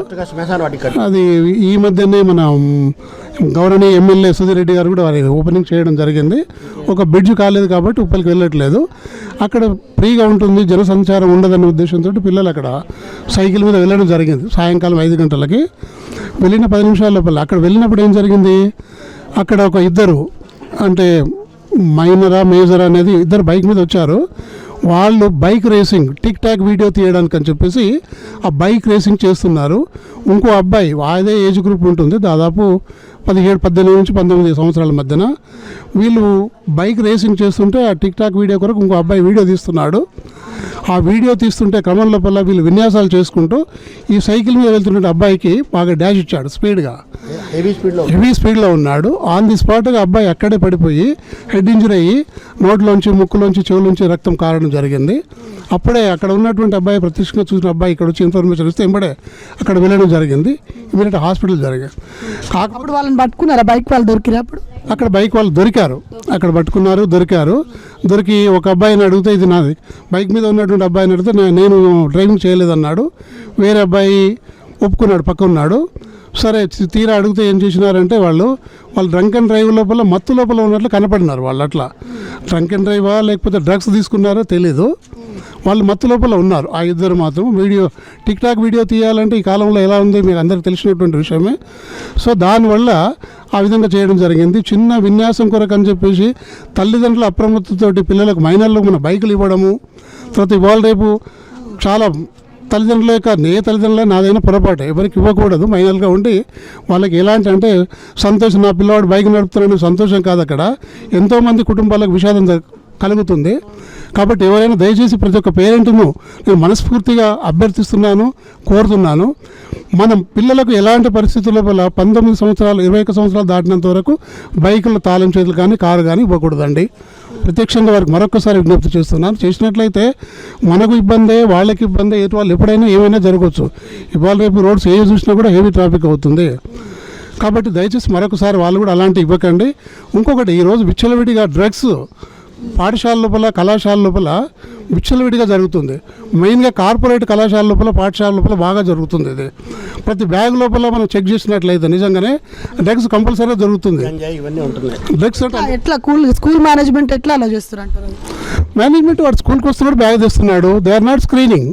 అది ఈ మధ్యనే మన గౌరవనీయ ఎమ్మెల్యే సుధీర్ రెడ్డి గారు కూడా వారి ఓపెనింగ్ చేయడం జరిగింది. ఒక బ్రిడ్జ్ కాలేదు కాబట్టి ఉప్పల్కి వెళ్ళట్లేదు. అక్కడ ఫ్రీగా ఉంటుంది, జనసంచారం ఉండదనే ఉద్దేశంతో పిల్లలు అక్కడ సైకిల్ మీద వెళ్ళడం జరిగింది. సాయంకాలం 5 గంటలకి వెళ్ళిన 10 నిమిషాల లోపల అక్కడ వెళ్ళినప్పుడు ఏం జరిగింది, అక్కడ ఒక ఇద్దరు అంటే మైనరా మేజరా అనేది ఇద్దరు బైక్ మీద వచ్చారు. వాళ్ళు bike racing tick talk video తీయడానికి అని చెప్పేసి ఆ బైక్ రేసింగ్ చేస్తున్నారు. ఇంకో అబ్బాయి అదే ఏజ్ గ్రూప్ ఉంటుంది, దాదాపు 17-18 నుంచి 19 సంవత్సరాల మధ్యన. వీళ్ళు బైక్ రేసింగ్ చేస్తుంటే ఆ టిక్ టాక్ వీడియో కొరకు ఇంకో అబ్బాయి వీడియో తీస్తున్నాడు. ఆ వీడియో తీస్తుంటే క్రమం లోపల వీళ్ళు విన్యాసాలు చేసుకుంటూ ఈ సైకిల్ మీద వెళ్తున్న అబ్బాయికి బాగా డాష్ ఇచ్చాడు స్పీడ్గా, హెవీ స్పీడ్లో ఉన్నాడు. ఆన్ ది స్పాట్గా అబ్బాయి అక్కడే పడిపోయి హెడ్ ఇంజరీ అయ్యి నోట్లోంచి ముక్కులోంచి చెవులోంచి రక్తం కారడం జరిగింది. అప్పుడే అక్కడ ఉన్నటువంటి అబ్బాయి, ప్రత్యక్షంగా చూసిన అబ్బాయి ఇక్కడ వచ్చి ఇన్ఫర్మేషన్ ఇస్తే వెంబడే అక్కడ వెళ్ళడం జరిగింది. ఇమీడియట్ హాస్పిటల్ జరిగింది. అప్పుడు వాళ్ళని పట్టుకున్నారా? బైక్ వాళ్ళు దొరికినప్పుడు అక్కడ బైక్ వాళ్ళు దొరికారు, అక్కడ పట్టుకున్నారు, దొరికి ఒక అబ్బాయిని అడిగితే ఇది నాది, బైక్ మీద ఉన్నటువంటి అబ్బాయిని అడిగితే నేను డ్రైవింగ్ చేయలేదన్నాడు. వేరే అబ్బాయి ఒప్పుకున్నాడు, పక్క ఉన్నాడు. సరే తీరా అడిగితే ఏం చేసినారంటే వాళ్ళు డ్రంక్ అండ్ డ్రైవ్ లోపల మత్తు లోపల ఉన్నట్లు కనపడినారు. వాళ్ళు అట్లా డ్రంక్ అండ్ డ్రైవా లేకపోతే డ్రగ్స్ తీసుకున్నారో తెలీదు, వాళ్ళు మత్తు లోపల ఉన్నారు. ఆ ఇద్దరు మాత్రం వీడియో టిక్ టాక్ వీడియో తీయాలంటే ఈ కాలంలో ఎలా ఉంది మీకు అందరికి తెలిసినటువంటి విషయమే. సో దానివల్ల ఆ విధంగా చేయడం జరిగింది. చిన్న విన్యాసం కొరకు అని చెప్పేసి తల్లిదండ్రుల అప్రమత్తతోటి పిల్లలకు మైనర్లకు మన బైకులు ఇవ్వడము, తర్వాత ఇవాళ రేపు చాలా తల్లిదండ్రుల యొక్క తల్లిదండ్రులే నాదైనా పొరపాటు, ఎవరికి ఇవ్వకూడదు. మైనర్గా ఉండి వాళ్ళకి ఎలాంటి అంటే సంతోషం, నా పిల్లవాడు బైక్ నడుపుతున్నాడు సంతోషం కాదు, అక్కడ ఎంతోమంది కుటుంబాలకు విషాదం కలుగుతుంది. కాబట్టి ఎవరైనా దయచేసి ప్రతి ఒక్క పేరెంట్ను నేను మనస్ఫూర్తిగా అభ్యర్థిస్తున్నాను, కోరుతున్నాను. మనం పిల్లలకు ఎలాంటి పరిస్థితుల వల్ల 19 సంవత్సరాలు 21 సంవత్సరాలు దాటినంత వరకు బైకుల తాళం చేతులు కానీ కారు కానీ ఇవ్వకూడదండి. ప్రత్యక్షంగా వారికి మరొకసారి విజ్ఞప్తి చేస్తున్నాను. చేసినట్లయితే మనకు ఇబ్బందే, వాళ్ళకి ఇబ్బందే, ఎటు వాళ్ళు ఎప్పుడైనా ఏమైనా జరగవచ్చు. ఇవాళ రేపు రోడ్స్ ఏ చూసినా కూడా హెవీ ట్రాఫిక్ అవుతుంది. కాబట్టి దయచేసి మరొకసారి వాళ్ళు కూడా అలాంటి ఇవ్వకండి. ఇంకొకటి, ఈరోజు విచ్చలవిడిగా డ్రగ్స్ పాఠశాల లోపల కళాశాల లోపల విచ్చలవిడిగా జరుగుతుంది. మెయిన్గా కార్పొరేట్ కళాశాల లోపల పాఠశాల లోపల బాగా జరుగుతుంది. ఇది ప్రతి బ్యాగ్ లోపల మనం చెక్ చేసినట్లయితే నిజంగానే డ్రగ్స్ కంపల్సరీగా జరుగుతుంది. డ్రగ్స్ అంటే ఎట్లా స్కూల్ మేనేజ్మెంట్ ఎట్లా అలా చేస్తారు? మేనేజ్మెంట్ వాడు స్కూల్కి వస్తున్నాడు, బ్యాగ్ తెస్తున్నాడు, దే ఆర్ నాట్ స్క్రీనింగ్.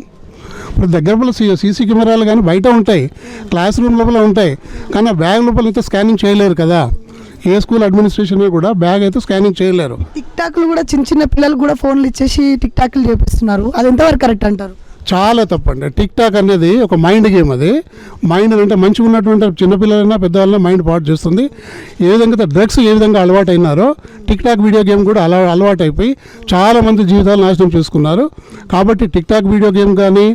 ఇప్పుడు దగ్గర సీసీ కెమెరాలు కానీ బయట ఉంటాయి, క్లాస్ రూమ్ లోపల ఉంటాయి, కానీ ఆ బ్యాగ్ లోపల అయితే స్కానింగ్ చేయలేరు కదా. ఏ స్కూల్ అడ్మినిస్ట్రేషన్ కూడా బ్యాగ్ అయితే స్కానింగ్ చేయలేరు. టిక్ టాక్లు కూడా చిన్న పిల్లలు కూడా ఫోన్లు ఇచ్చేసి టిక్ టాక్లు చేపిస్తున్నారు, అది ఎంతవరకు కరెక్ట్ అంటారు? చాలా తప్పండి. టిక్ టాక్ అనేది ఒక మైండ్ గేమ్. అది మైండ్ అంటే మంచిగా ఉన్నటువంటి చిన్నపిల్లలైనా పెద్దవాళ్ళైనా మైండ్ పాడు చేస్తుంది. ఏ విధంగా డ్రగ్స్ ఏ విధంగా అలవాటు అయినారో టిక్ టాక్ వీడియో గేమ్ కూడా అలవాటు అయిపోయి చాలామంది జీవితాలు నాశనం చేసుకున్నారు. కాబట్టి టిక్ టాక్ వీడియో గేమ్ కానీ,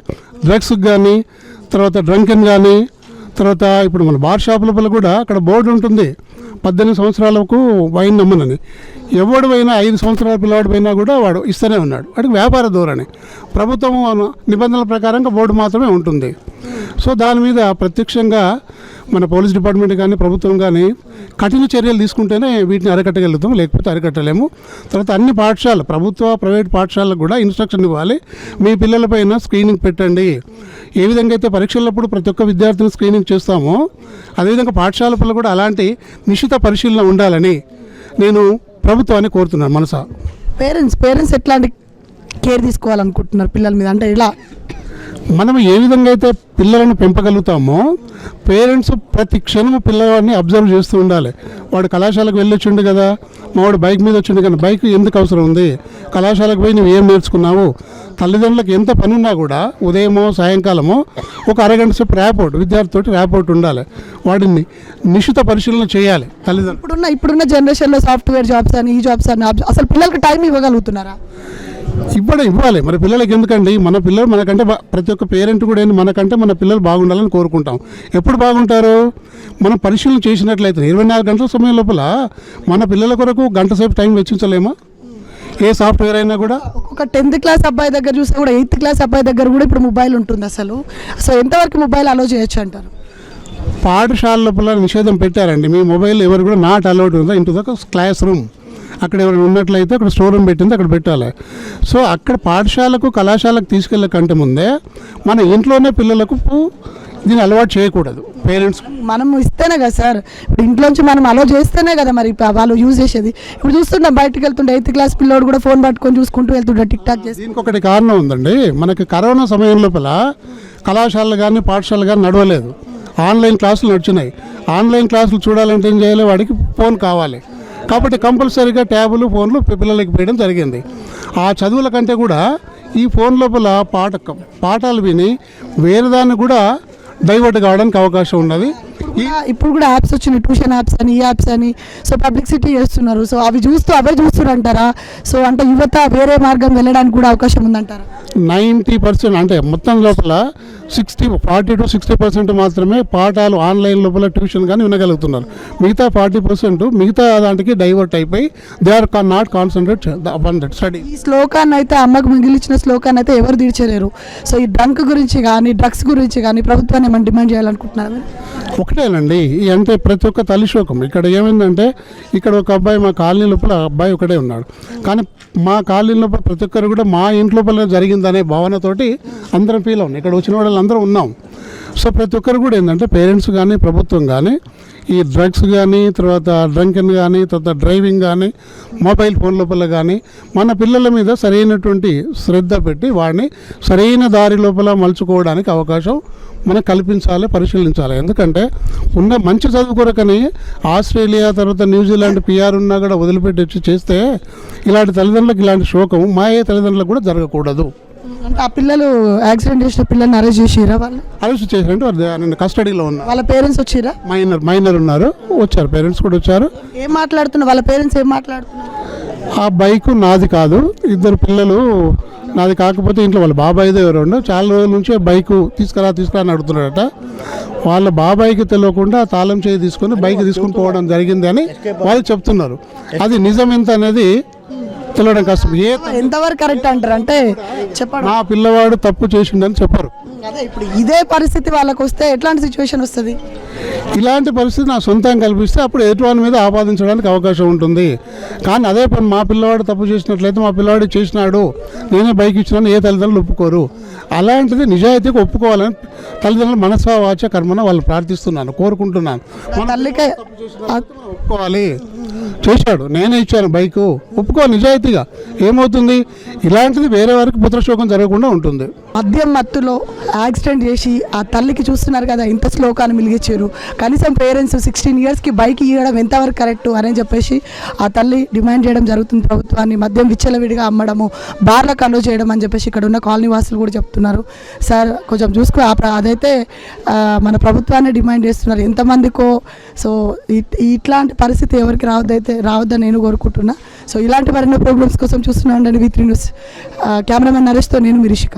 డ్రగ్స్ కానీ, తర్వాత డ్రంకెన్ కానీ, తర్వాత ఇప్పుడు మన బార్ షాప్ లోపల కూడా అక్కడ బోర్డు ఉంటుంది, 18 సంవత్సరాలకు వైన్ నమ్మనని. ఎవడు పోయినా 5 సంవత్సరాల పిల్లవాడు పోయినా కూడా వాడు ఇస్తూనే ఉన్నాడు. వాడికి వ్యాపార ధోరణి. ప్రభుత్వం నిబంధనల ప్రకారంగా బోర్డు మాత్రమే ఉంటుంది. సో దాని మీద ప్రత్యక్షంగా మన పోలీస్ డిపార్ట్మెంట్ కానీ ప్రభుత్వం కానీ కఠిన చర్యలు తీసుకుంటేనే వీటిని అరికట్టగలుగుతాం, లేకపోతే అరికట్టలేము. తర్వాత అన్ని పాఠశాలలు, ప్రభుత్వ ప్రైవేట్ పాఠశాలకు కూడా ఇన్స్ట్రక్షన్ ఇవ్వాలి, మీ పిల్లలపైన స్క్రీనింగ్ పెట్టండి. ఏ విధంగా అయితే పరీక్షలప్పుడు ప్రతి ఒక్క విద్యార్థిని స్క్రీనింగ్ చేస్తామో అదేవిధంగా పాఠశాలపై కూడా అలాంటి నిశిత పరిశీలన ఉండాలని నేను ప్రభుత్వాన్ని కోరుతున్నాను మనసా. పేరెంట్స్ ఎట్లాంటి కేర్ తీసుకోవాలనుకుంటున్నారు పిల్లల మీద? అంటే ఇలా మనం ఏ విధంగా అయితే పిల్లలను పెంపగలుగుతామో పేరెంట్స్ ప్రతి క్షణము పిల్లవాడిని అబ్జర్వ్ చేస్తూ ఉండాలి. వాడు కళాశాలకు వెళ్ళొచ్చిండు కదా, మా వాడు బైక్ మీద వచ్చిండు కానీ బైక్ ఎందుకు అవసరం ఉంది, కళాశాలకు పోయి నువ్వు ఏం నేర్చుకున్నావు. తల్లిదండ్రులకు ఎంత పని ఉన్నా కూడా ఉదయమో సాయంకాలమో ఒక అరగంట సేపు విద్యార్థితోటి ర్యాపోర్ట్ ఉండాలి. వాడిని నిశిత పరిశీలన చేయాలి తల్లిదండ్రులు. ఇప్పుడున్న జనరేషన్లో సాఫ్ట్వేర్ జాబ్స్ అని, ఈ జాబ్స్ అని, అసలు పిల్లలకి టైం ఇవ్వగలుగుతున్నారా? ఇవ్వాలి మరి పిల్లలకి. ఎందుకండి మన పిల్లలు మనకంటే ప్రతి ఒక్క పేరెంట్ కూడా ఏంటి, మనకంటే మన పిల్లలు బాగుండాలని కోరుకుంటాం. ఎప్పుడు బాగుంటారు? మనం పరిశీలన చేసినట్లయితే 24 గంటల సమయం లోపల మన పిల్లల కొరకు గంట సేపు టైం వెచ్చించలేమా? ఏ సాఫ్ట్వేర్ అయినా కూడా ఒక 10th క్లాస్ అబ్బాయి దగ్గర చూస్తే కూడా 8th క్లాస్ అబ్బాయి దగ్గర కూడా ఇప్పుడు మొబైల్ ఉంటుంది అసలు. సో ఎంతవరకు మొబైల్ అలో చేయొచ్చు అంటారు? పాఠశాల లోపల నిషేధం పెట్టారండి. మీ మొబైల్ ఎవరు కూడా నాట్ అలౌడ్ ఉందా ఇంటూ ద క్లాస్ రూమ్. అక్కడ ఎవరైనా ఉన్నట్లయితే అక్కడ స్టోర్ రూమ్ పెట్టింది అక్కడ పెట్టాలి. సో అక్కడ పాఠశాలకు కళాశాలకు తీసుకెళ్ళే కంటే ముందే మన ఇంట్లోనే పిల్లలకు దీన్ని అలవాటు చేయకూడదు. పేరెంట్స్ మనం ఇస్తేనే కదా సార్, ఇప్పుడు ఇంట్లోంచి మనం అలో చేస్తేనే కదా మరి వాళ్ళు యూజ్ చేసేది. ఇప్పుడు చూస్తున్నాం బయటకు వెళ్తుండే 8th క్లాస్ పిల్లోడు కూడా ఫోన్ పట్టుకొని చూసుకుంటూ వెళ్తుండే టిక్ టాక్ చేసి. దీనికి ఒకటి కారణం ఉందండి. మనకి కరోనా సమయం లోపల కళాశాలలు కానీ పాఠశాలలు కానీ నడవలేదు, ఆన్లైన్ క్లాసులు నడిచినాయి. ఆన్లైన్ క్లాసులు చూడాలంటే ఏం చేయాలి, వాడికి ఫోన్ కావాలి. కాబట్టి కంపల్సరీగా ట్యాబులు ఫోన్లు పిల్లలకి వేయడం జరిగింది. ఆ చదువుల కంటే కూడా ఈ ఫోన్ లోపల పాఠాలు విని వేరే దాన్ని కూడా డైవర్ట్ కావడానికి అవకాశం ఉన్నది. ఇప్పుడు కూడా యాప్స్ వచ్చినాయి, ట్యూషన్ యాప్స్ అని, ఈ యాప్స్ అని. సో పబ్లిసిటీ చేస్తున్నారు. సో అవి చూస్తూ అవే చూస్తున్నారు అంటారా? సో అంటే యువత వేరే మార్గం వెళ్ళడానికి కూడా అవకాశం ఉందంటారా? 90% అంటే మొత్తం లోపల 40 to 60% మాత్రమే పాఠాలు ఆన్లైన్ లోపల ట్యూషన్ కానీ వినగలుగుతున్నారు. మిగతా 40% మిగతా దాంట్కి డైవర్ట్ అయిపోయి they are not concentrate upon that study. ఈ శ్లోకాన్ని అయితే అమ్మకు మిగిలిచిన శ్లోకాన్ని అయితే ఎవరు తీర్చలేరు. సో ఈ డ్రంక్ గురించి కానీ డ్రగ్స్ గురించి కానీ ప్రభుత్వాన్ని ఏమైనా డిమాండ్ చేయాలనుకుంటున్నారు? ఒకటేనండి, అంటే ప్రతి ఒక్క తల్లి శోకం. ఇక్కడ ఏమైందంటే ఇక్కడ ఒక అబ్బాయి మా కాలనీ లోపల అబ్బాయి ఒకటే ఉన్నాడు, కానీ మా కాలనీ లోపల ప్రతి ఒక్కరు కూడా మా ఇంటి లోపల జరిగిందనే భావనతోటి అందరం ఫీల్ అవును. ఇక్కడ వచ్చిన వాళ్ళు అందరం ఉన్నాం. సో ప్రతి ఒక్కరు కూడా ఏంటంటే పేరెంట్స్ కానీ ప్రభుత్వం కానీ ఈ డ్రగ్స్ కానీ తర్వాత డ్రంకెన్ కానీ తర్వాత డ్రైవింగ్ కానీ మొబైల్ ఫోన్ లోపల కానీ మన పిల్లల మీద సరైనటువంటి శ్రద్ధ పెట్టి వాడిని సరైన దారి లోపల మలుచుకోవడానికి అవకాశం మనం కల్పించాలి, పరిశీలించాలి. ఎందుకంటే ఉన్న మంచి చదువు కొరకని ఆస్ట్రేలియా తర్వాత న్యూజిలాండ్ PR ఉన్నా కూడా వదిలిపెట్టి వచ్చి చేస్తే ఇలాంటి తల్లిదండ్రులకు ఇలాంటి శోకం మా ఏ తల్లిదండ్రులకు కూడా జరగకూడదు. అంటే ఆ పిల్లలు యాక్సిడెంట్ చేసిన పిల్లల్ని అరెస్ట్ చేసిరా? వాళ్ళు అరెస్ట్ చేశారంటే నేను కస్టడీలో ఉన్నా. వాళ్ళ పేరెంట్స్ వచ్చిరా? మైనర్ ఉన్నారు, వచ్చారు, పేరెంట్స్ కూడా వచ్చారు. ఏం మాట్లాడుతున్నారు వాళ్ళ పేరెంట్స్? ఏం మాట్లాడుతున్నారు? ఆ బైక్ నాది కాదు, ఇద్దరు పిల్లలు నాది కాకపోతే ఇంట్లో వాళ్ళ బాబాయిదే ఎవరు చాలా రోజుల నుంచి బైక్ తీసుకురా అని అడుగుతున్నాడట. వాళ్ళ బాబాయికి తెలియకుండా తాళం చేయి తీసుకొని బైక్ తీసుకుని పోవడం జరిగింది అని వాళ్ళు చెప్తున్నారు. అది నిజం ఎంత అనేది తెలియడం కష్టం. ఎంతవరకు కరెక్ట్ అంటారు? అంటే చెప్పండి. నా పిల్లవాడు తప్పు చేసిండని చెప్పరు. అదే ఇప్పుడు ఇదే పరిస్థితి వాళ్ళకు వస్తే ఎట్లాంటి సిచ్యువేషన్ వస్తుంది? ఇలాంటి పరిస్థితి నా సొంతంగా కల్పిస్తే అప్పుడు ఎటువంటి మీద ఆపాదించడానికి అవకాశం ఉంటుంది. కానీ అదే పని మా పిల్లవాడు తప్పు చేసినట్లయితే మా పిల్లవాడు చేసినాడు నేనే బైక్ ఇచ్చినాను ఏ తల్లిదండ్రులు ఒప్పుకోరు. అలాంటిది నిజాయితీగా ఒప్పుకోవాలని తల్లిదండ్రులు మనసా వాచ కర్మన వాళ్ళు ప్రార్థిస్తున్నాను, కోరుకుంటున్నాను. మన తల్లికే ఒప్పుకోవాలి, చేశాడు నేనే ఇచ్చాను బైకు, ఒప్పుకోవాలి నిజాయితీగా. ఏమవుతుంది, ఇలాంటిది వేరే వారికి పుత్రశోకం జరగకుండా ఉంటుంది. మద్యం మత్తులో యాక్సిడెంట్ చేసి ఆ తల్లికి చూస్తున్నారు కదా ఇంత శ్లోకాన్ని మిలిగించారు. కనీసం పేరెంట్స్ 16 yearsకి బైక్ ఇవ్వడం ఎంతవరకు కరెక్ట్ అని చెప్పేసి ఆ తల్లి డిమాండ్ చేయడం జరుగుతుంది ప్రభుత్వాన్ని. మద్యం విచ్చలవిడిగా అమ్మడము, బార్లకు అలో చేయడం అని చెప్పేసి ఇక్కడ ఉన్న కాలనీ వాసులు కూడా చెప్తున్నారు. సార్ కొంచెం చూసుకో, అదైతే మన ప్రభుత్వాన్ని డిమాండ్ చేస్తున్నారు ఎంతమందికో. సో ఇట్లాంటి పరిస్థితి ఎవరికి రావద్దని నేను కోరుకుంటున్నా. సో ఇలాంటి మరిన్ని ప్రోగ్రామ్స్ కోసం చూస్తున్నాను అండి V3 న్యూస్. కెమెరామెన్ నరేష్తో నేను మిరిషిక.